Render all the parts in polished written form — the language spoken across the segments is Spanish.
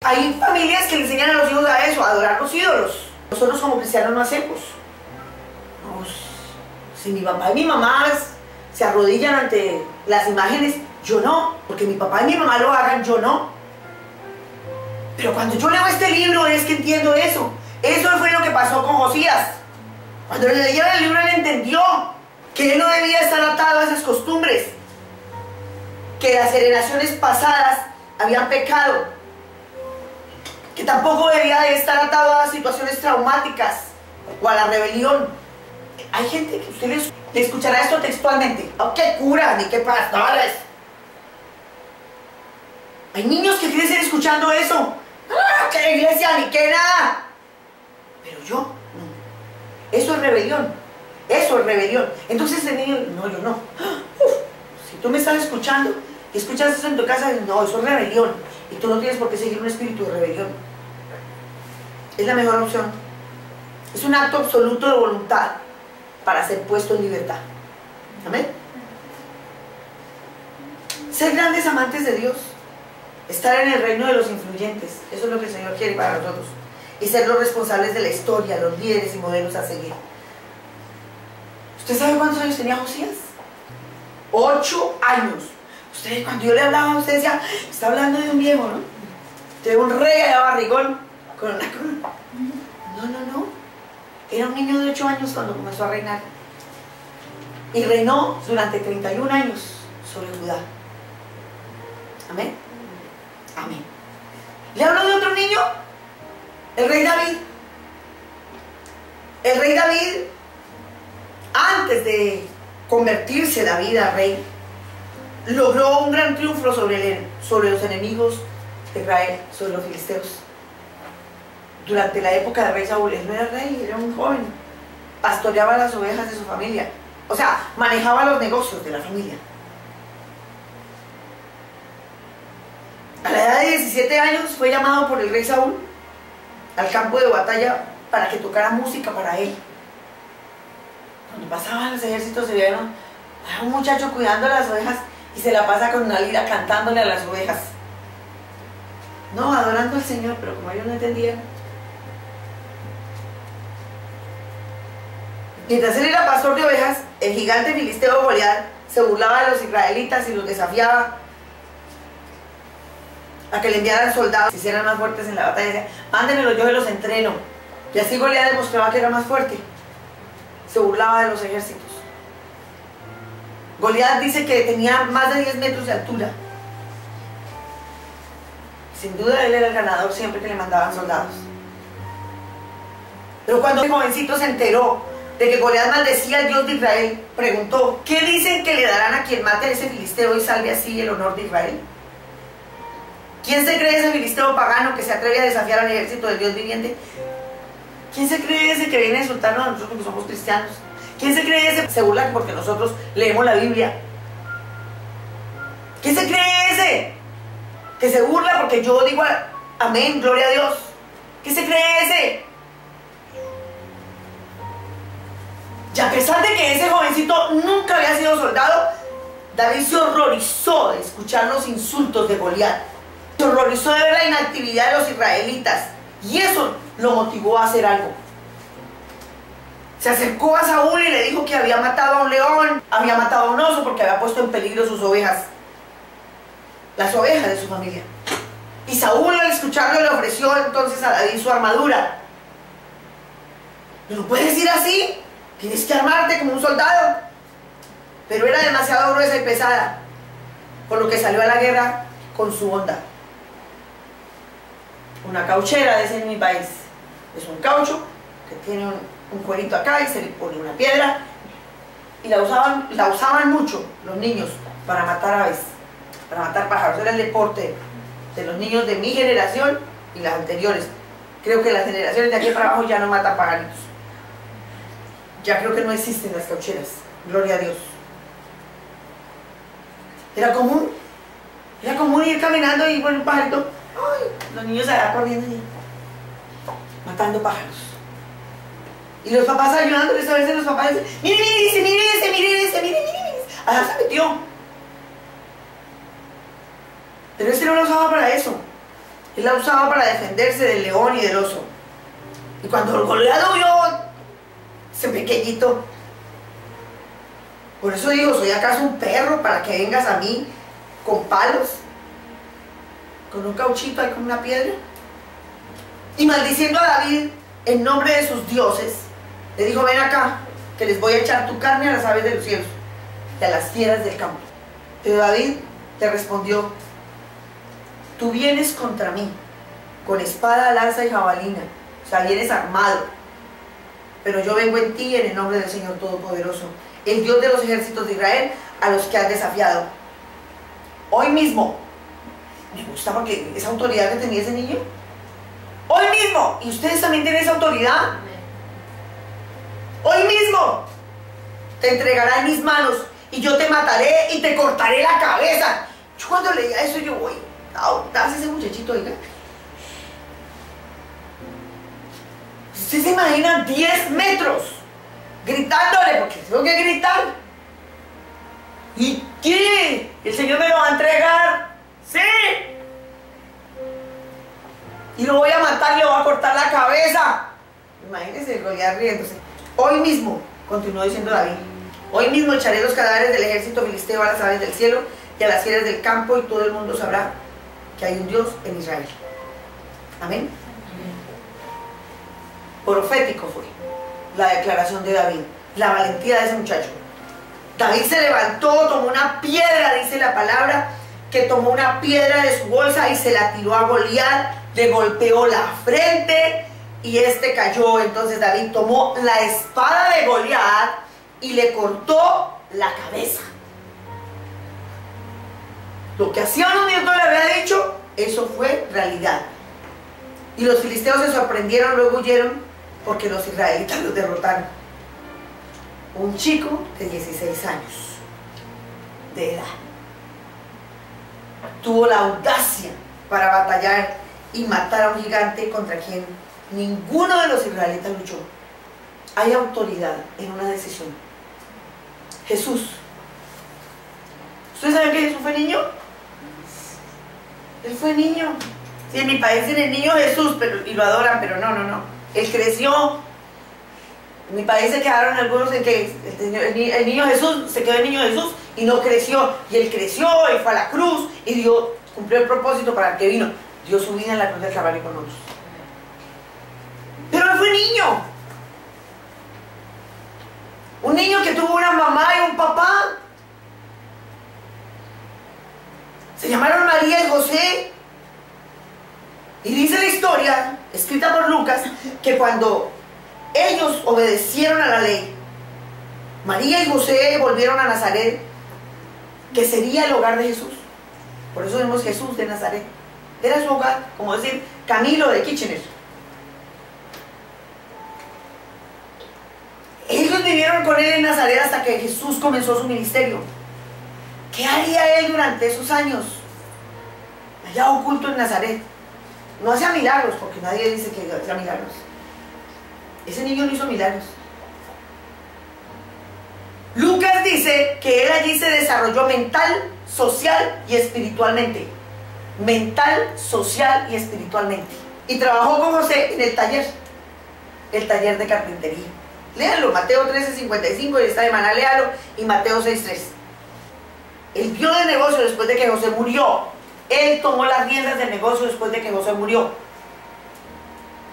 Hay familias que le enseñan a los hijos a eso, a adorar los ídolos. Nosotros como cristianos no hacemos. Si mi papá y mi mamá se arrodillan ante las imágenes, yo no. Porque mi papá y mi mamá lo hagan, yo no. Pero cuando yo leo este libro es que entiendo eso. Eso fue lo que pasó con Josías. Cuando le leyeron el libro, él entendió que él no debía estar atado a esas costumbres, que las generaciones pasadas habían pecado, que tampoco debía de estar atado a situaciones traumáticas o a la rebelión. Hay gente que usted le escuchará esto textualmente. Oh, qué curas, ni qué pastores. Hay niños que crecen escuchando eso. ¡Ah, qué iglesia, ni qué nada! Pero yo, no. Eso es rebelión. Eso es rebelión. Entonces el niño, no, yo no. Uf, si tú me estás escuchando y escuchas eso en tu casa, no, eso es rebelión. Y tú no tienes por qué seguir un espíritu de rebelión. Es la mejor opción. Es un acto absoluto de voluntad para ser puesto en libertad. Amén. Ser grandes amantes de Dios. Estar en el reino de los influyentes. Eso es lo que el Señor quiere para nosotros. Y ser los responsables de la historia, los líderes y modelos a seguir. ¿Usted sabe cuántos años tenía Josías? 8 años. Usted, cuando yo le hablaba, usted decía, está hablando de un viejo, ¿no? De un rey de barrigón con una corona. No. Era un niño de 8 años cuando comenzó a reinar. Y reinó durante 31 años sobre Judá. Amén. Amén. ¿Le hablo de otro niño? El rey David. El rey David, antes de convertirse David a rey, logró un gran triunfo sobre los enemigos de Israel, sobre los filisteos. Durante la época del rey Saúl, él no era rey, era un joven. Pastoreaba las ovejas de su familia. O sea, manejaba los negocios de la familia. A la edad de 17 años fue llamado por el rey Saúl al campo de batalla para que tocara música para él. Cuando pasaban los ejércitos se vieron a un muchacho cuidando las ovejas y se la pasa con una lira cantándole a las ovejas. No, adorando al Señor, pero como ellos no entendían. Mientras él era pastor de ovejas, el gigante filisteo Goliat se burlaba de los israelitas y los desafiaba a que le enviaran soldados que hicieran más fuertes en la batalla. Decía, mándenmelo, yo se los entreno. Y así Goliat demostraba que era más fuerte. Se burlaba de los ejércitos. Goliat dice que tenía más de 10 metros de altura. Sin duda él era el ganador siempre que le mandaban soldados. Pero cuando el jovencito se enteró de que Goliat maldecía al Dios de Israel, preguntó, ¿qué dicen que le darán a quien mate a ese filisteo y salve así el honor de Israel? ¿Quién se cree ese filisteo pagano que se atreve a desafiar al ejército del Dios viviente? ¿Quién se cree ese que viene a insultarnos a nosotros que somos cristianos? ¿Quién se cree ese que se burla porque nosotros leemos la Biblia? ¿Quién se cree ese que se burla porque yo digo amén, gloria a Dios? ¿Quién se cree ese? Y a pesar de que ese jovencito nunca había sido soldado, David se horrorizó de escuchar los insultos de Goliat. Se horrorizó de ver la inactividad de los israelitas. Y eso lo motivó a hacer algo. Se acercó a Saúl y le dijo que había matado a un león, había matado a un oso porque había puesto en peligro sus ovejas. Las ovejas de su familia. Y Saúl, al escucharlo, le ofreció entonces a David su armadura. ¿No puedes ir así? Tienes que armarte como un soldado. Pero era demasiado gruesa y pesada, por lo que salió a la guerra con su honda. Una cauchera, dicen en mi país. Es un caucho que tiene un cuerito acá y se le pone una piedra. Y la usaban mucho los niños para matar aves, para matar pájaros. Era el deporte de los niños de mi generación y las anteriores. Creo que las generaciones de aquí para abajo ya no matan pajaritos. Ya creo que no existen las caucheras. Gloria a Dios. Era común ir caminando y bueno, un pajarito, ¡ay! Los niños allá corriendo y matando pájaros. Y los papás ayudándoles, a veces los papás dicen, mire ese. Allá se metió. Pero este no lo usaba para eso. Él la usaba para defenderse del león y del oso. Y cuando Goliat lo vio, ese pequeñito, por eso digo, ¿soy acaso un perro para que vengas a mí con palos? Con un cauchito ahí, con una piedra. Y maldiciendo a David en nombre de sus dioses, le dijo: ven acá, que les voy a echar tu carne a las aves de los cielos y a las fieras del campo. Pero David le respondió: tú vienes contra mí con espada, lanza y jabalina, o sea, vienes armado, pero yo vengo en ti en el nombre del Señor Todopoderoso, el Dios de los ejércitos de Israel, a los que has desafiado. Hoy mismo, me gusta porque esa autoridad que tenía ese niño, hoy mismo, y ustedes también tienen esa autoridad, hoy mismo te entregará en mis manos y yo te mataré y te cortaré la cabeza. Yo cuando leía eso, yo voy, audaz ese muchachito, oiga. ¿Ustedes se imaginan 10 metros gritándole? Porque tengo que gritar. ¿Y qué? ¿El Señor me lo va a entregar? ¡Sí! Y lo voy a matar y le voy a cortar la cabeza. Imagínense Goliat riéndose. Hoy mismo, continuó diciendo David, hoy mismo echaré los cadáveres del ejército filisteo a las aves del cielo y a las fieras del campo, y todo el mundo sabrá que hay un Dios en Israel. Amén. Profético fue la declaración de David, la valentía de ese muchacho. David se levantó, tomó una piedra, dice la palabra, que tomó una piedra de su bolsa y se la tiró a Goliat, le golpeó la frente y este cayó. Entonces David tomó la espada de Goliat y le cortó la cabeza. Lo que hacía unos minutos le había dicho, eso fue realidad. Y los filisteos se sorprendieron, luego huyeron, porque los israelitas los derrotaron. Un chico de 16 años de edad tuvo la audacia para batallar y matar a un gigante contra quien ninguno de los israelitas luchó. Hay autoridad en una decisión. Jesús. ¿Ustedes saben que Jesús fue niño? Él fue niño. Sí, en mi país tiene el niño Jesús, y lo adoran, pero no. Él creció. En mi país se quedaron algunos en que el niño Jesús se quedó el niño Jesús y no creció. Y él creció y fue a la cruz y Dios cumplió el propósito para el que vino. Dio su vida en la cruz del Calvario con nosotros. Pero él fue niño. Un niño que tuvo una mamá y un papá. Se llamaron María y José. Y dice la historia, escrita por Lucas, que cuando ellos obedecieron a la ley, María y José volvieron a Nazaret, que sería el hogar de Jesús. Por eso vemos Jesús de Nazaret. Era su hogar, como decir Camilo de Kitchener. Ellos vivieron con él en Nazaret hasta que Jesús comenzó su ministerio. ¿Qué haría él durante esos años? Allá oculto en Nazaret. No hacía milagros, porque nadie dice que hacía milagros. Ese niño no hizo milagros. Lucas dice que él allí se desarrolló mental, social y espiritualmente. Mental, social y espiritualmente. Y trabajó con José en el taller de carpintería. Léanlo, Mateo 13:55, y esta semana léalo, y Mateo 6:3. Él vio de negocio después de que José murió. Él tomó las riendas del negocio después de que José murió.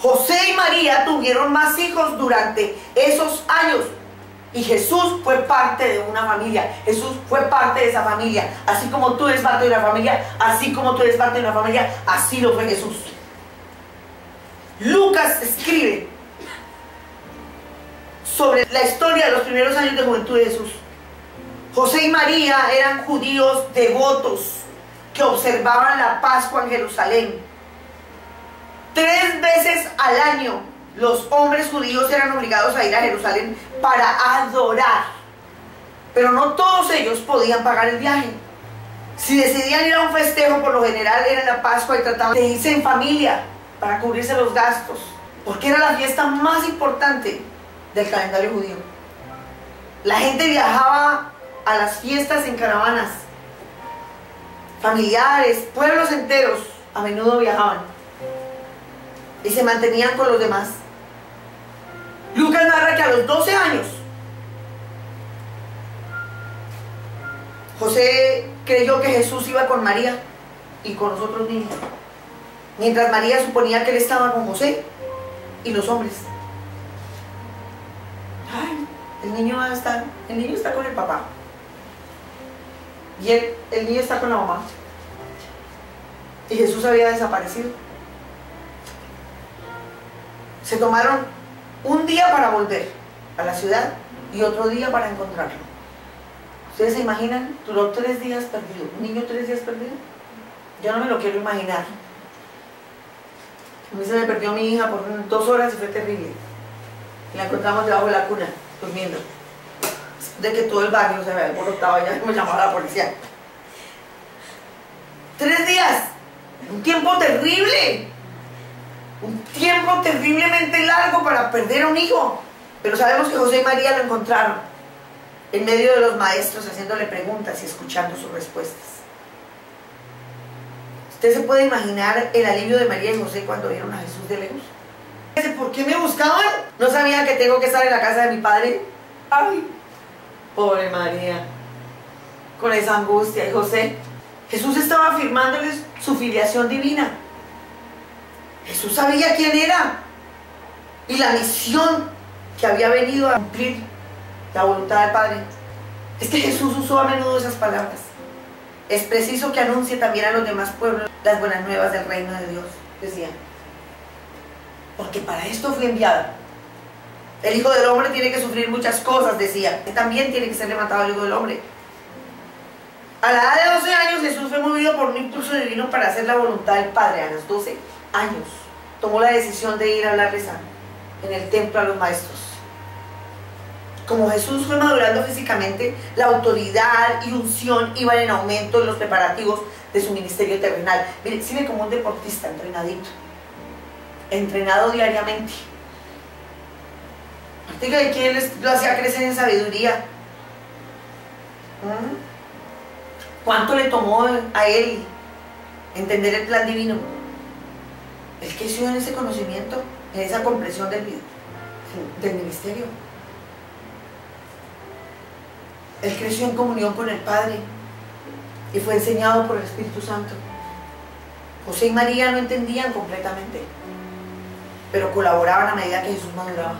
José y María tuvieron más hijos durante esos años. Y Jesús fue parte de una familia. Jesús fue parte de esa familia. Así como tú eres parte de una familia, así como tú eres parte de una familia, así lo fue Jesús. Lucas escribe sobre la historia de los primeros años de juventud de Jesús. José y María eran judíos devotos que observaban la Pascua en Jerusalén. 3 veces al año los hombres judíos eran obligados a ir a Jerusalén para adorar, pero no todos ellos podían pagar el viaje. Si decidían ir a un festejo, por lo general era la Pascua y trataban de irse en familia para cubrirse los gastos, porque era la fiesta más importante del calendario judío. La gente viajaba a las fiestas en caravanas. Familiares, pueblos enteros a menudo viajaban. y se mantenían con los demás. Lucas narra que a los 12 años José creyó que Jesús iba con María y con los otros niños, mientras María suponía que él estaba con José y los hombres. Ay, el niño está con el papá y el niño está con la mamá, y Jesús había desaparecido. Se tomaron un día para volver a la ciudad y otro día para encontrarlo. ¿Ustedes se imaginan? Duró 3 días perdido. ¿Un niño 3 días perdido? Yo no me lo quiero imaginar. A mí se me perdió mi hija por 2 horas y fue terrible. Y la encontramos debajo de la cuna, durmiendo. De que todo el barrio se había alborotado, ya me llamaba la policía. 3 días. Un tiempo terrible. Un tiempo terriblemente largo para perder a un hijo. Pero sabemos que José y María lo encontraron en medio de los maestros, haciéndole preguntas y escuchando sus respuestas. ¿Usted se puede imaginar el alivio de María y José cuando vieron a Jesús de lejos? ¿Por qué me buscaban? ¿No sabían que tengo que estar en la casa de mi padre? Ay, pobre María, con esa angustia. Y José, Jesús estaba afirmándoles su filiación divina. Jesús sabía quién era y la misión que había venido a cumplir, la voluntad del Padre. Es que Jesús usó a menudo esas palabras. Es preciso que anuncie también a los demás pueblos las buenas nuevas del reino de Dios, decía. Porque para esto fui enviado. El Hijo del Hombre tiene que sufrir muchas cosas, decía. Y también tiene que ser levantado el Hijo del Hombre. A la edad de 12 años Jesús fue movido por un impulso divino para hacer la voluntad del Padre. A los 12 años tomó la decisión de ir a hablarles en el templo a los maestros. Como Jesús fue madurando físicamente, la autoridad y unción iban en aumento en los preparativos de su ministerio terrenal. Miren, sirve como un deportista entrenadito, entrenado diariamente. Diga de quién lo hacía crecer en sabiduría. ¿Cuánto le tomó a él entender el plan divino? Él creció en ese conocimiento, en esa comprensión del ministerio. Él creció en comunión con el Padre y fue enseñado por el Espíritu Santo. José y María no entendían completamente, pero colaboraban a medida que Jesús maduraba.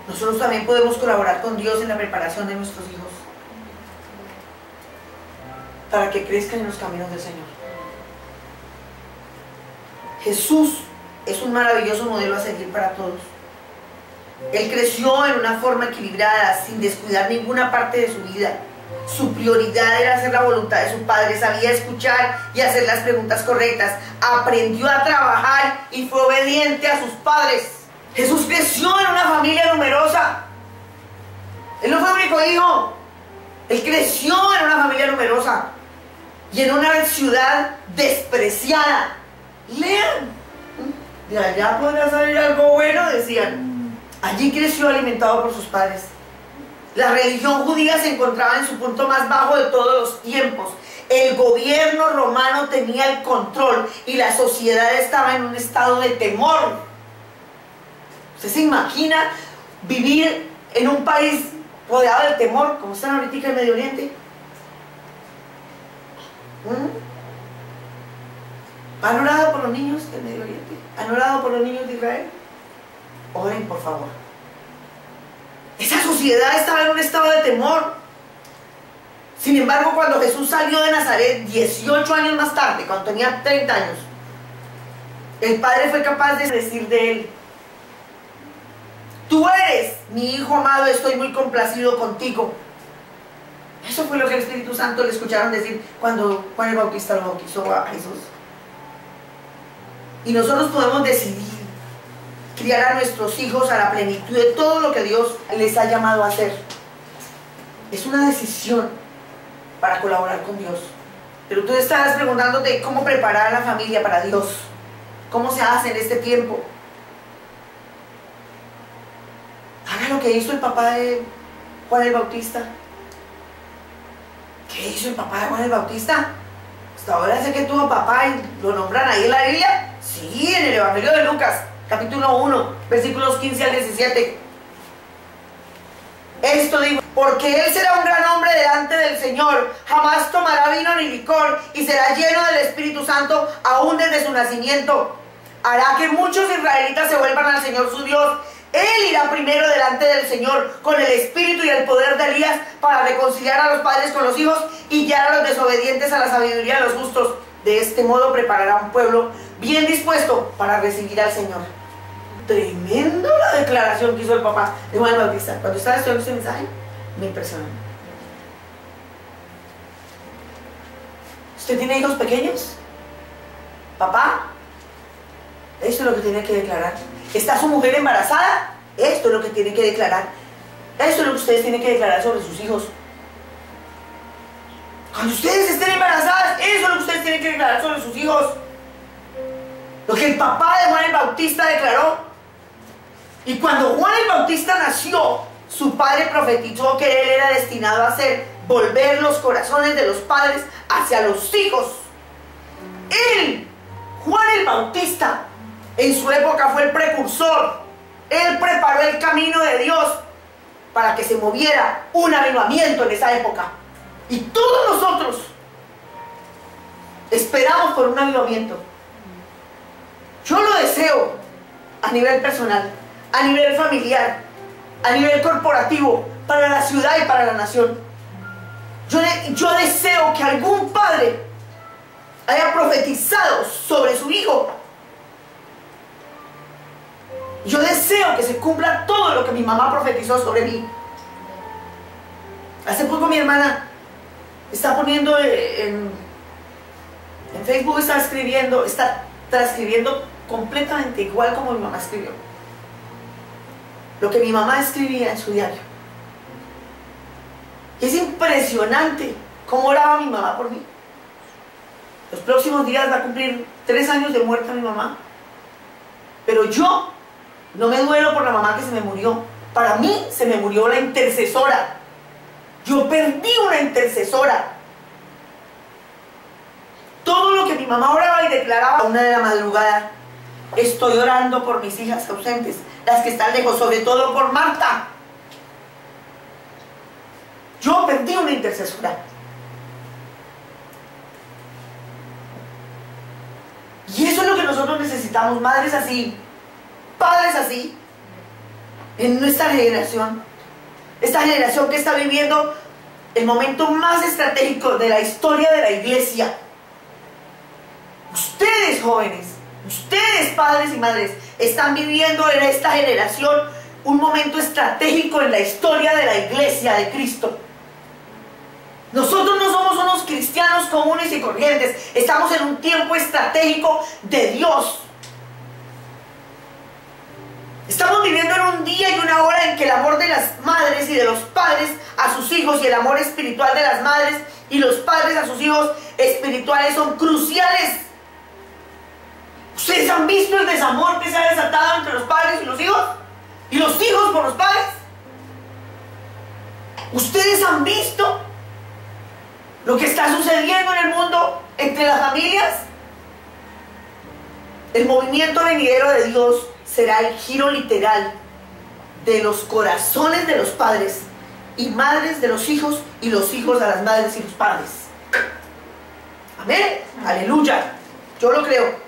Nosotros también podemos colaborar con Dios en la preparación de nuestros hijos para que crezcan en los caminos del Señor. Jesús es un maravilloso modelo a seguir para todos. Él creció en una forma equilibrada, sin descuidar ninguna parte de su vida. Su prioridad era hacer la voluntad de su Padre, sabía escuchar y hacer las preguntas correctas, aprendió a trabajar y fue obediente a sus padres. Jesús creció en una familia numerosa. Él no fue el único hijo. Él creció en una familia numerosa y en una ciudad despreciada. Lean, de allá podrá salir algo bueno, decían. Allí creció alimentado por sus padres. La religión judía se encontraba en su punto más bajo de todos los tiempos. El gobierno romano tenía el control y la sociedad estaba en un estado de temor. ¿Usted se imagina vivir en un país rodeado de temor, como están ahorita en Medio Oriente? ¿Han orado por los niños del Medio Oriente? ¿Han orado por los niños de Israel? Oren, por favor. Esa sociedad estaba en un estado de temor. Sin embargo, cuando Jesús salió de Nazaret, 18 años más tarde, cuando tenía 30 años, el Padre fue capaz de decir de él: tú eres mi Hijo amado, estoy muy complacido contigo. Eso fue lo que el Espíritu Santo le escucharon decir cuando Juan el Bautista lo bautizó a Jesús. Y nosotros podemos decidir criar a nuestros hijos a la plenitud de todo lo que Dios les ha llamado a hacer. Es una decisión para colaborar con Dios. Pero tú estarás preguntándote cómo preparar a la familia para Dios. ¿Cómo se hace en este tiempo? Haga lo que hizo el papá de Juan el Bautista. ¿Qué hizo el papá de Juan el Bautista? Hasta ahora sé que tuvo papá y lo nombran ahí en la Biblia. Sí, en el Evangelio Evangelio de Lucas, capítulo 1, versículos 15 al 17. Esto digo, porque él será un gran hombre delante del Señor, jamás tomará vino ni licor, y será lleno del Espíritu Santo aún desde su nacimiento. Hará que muchos israelitas se vuelvan al Señor su Dios. Él irá primero delante del Señor con el espíritu y el poder de Elías para reconciliar a los padres con los hijos y guiar a los desobedientes a la sabiduría de los justos. De este modo preparará un pueblo bien dispuesto para recibir al Señor. Tremendo la declaración que hizo el papá de Juan el Bautista. Cuando estaba estudiando este mensaje, me impresionó. ¿Usted tiene hijos pequeños? Papá, esto es lo que tiene que declarar. ¿Está su mujer embarazada? Esto es lo que tiene que declarar. Esto es lo que ustedes tienen que declarar sobre sus hijos. Cuando ustedes estén embarazadas, eso es lo que ustedes tienen que declarar sobre sus hijos. Lo que el papá de Juan el Bautista declaró. Y cuando Juan el Bautista nació, su padre profetizó que él era destinado a hacer volver los corazones de los padres hacia los hijos. Él, Juan el Bautista, en su época fue el precursor. Él preparó el camino de Dios para que se moviera un avivamiento en esa época. Y todos nosotros esperamos por un avivamiento. Yo lo deseo a nivel personal, a nivel familiar, a nivel corporativo, para la ciudad y para la nación. Yo deseo que algún padre haya profetizado sobre su hijo. Yo deseo que se cumpla todo lo que mi mamá profetizó sobre mí. Hace poco mi hermana está poniendo en Facebook, está transcribiendo completamente igual como mi mamá escribió. Lo que mi mamá escribía en su diario. Y es impresionante cómo oraba mi mamá por mí. Los próximos días va a cumplir 3 años de muerta mi mamá. Pero yo no me duelo por la mamá que se me murió. Para mí se me murió la intercesora. Yo perdí una intercesora. Todo lo que mi mamá oraba y declaraba a 1 de la madrugada. Estoy orando por mis hijas ausentes, las que están lejos, sobre todo por Marta. Yo perdí una intercesora. Y eso es lo que nosotros necesitamos, madres así, padres así, en nuestra generación. Esta generación que está viviendo el momento más estratégico de la historia de la iglesia. Ustedes jóvenes, ustedes padres y madres, están viviendo en esta generación un momento estratégico en la historia de la iglesia de Cristo. Nosotros no somos unos cristianos comunes y corrientes, estamos en un tiempo estratégico de Dios. Estamos viviendo en un día y una hora en que el amor de las madres y de los padres a sus hijos y el amor espiritual de las madres y los padres a sus hijos espirituales son cruciales. ¿Ustedes han visto el desamor que se ha desatado entre los padres y los hijos? ¿Y los hijos por los padres? ¿Ustedes han visto lo que está sucediendo en el mundo entre las familias? El movimiento venidero de Dios será el giro literal de los corazones de los padres y madres de los hijos y los hijos a las madres y los padres. Amén. Aleluya. Yo lo creo.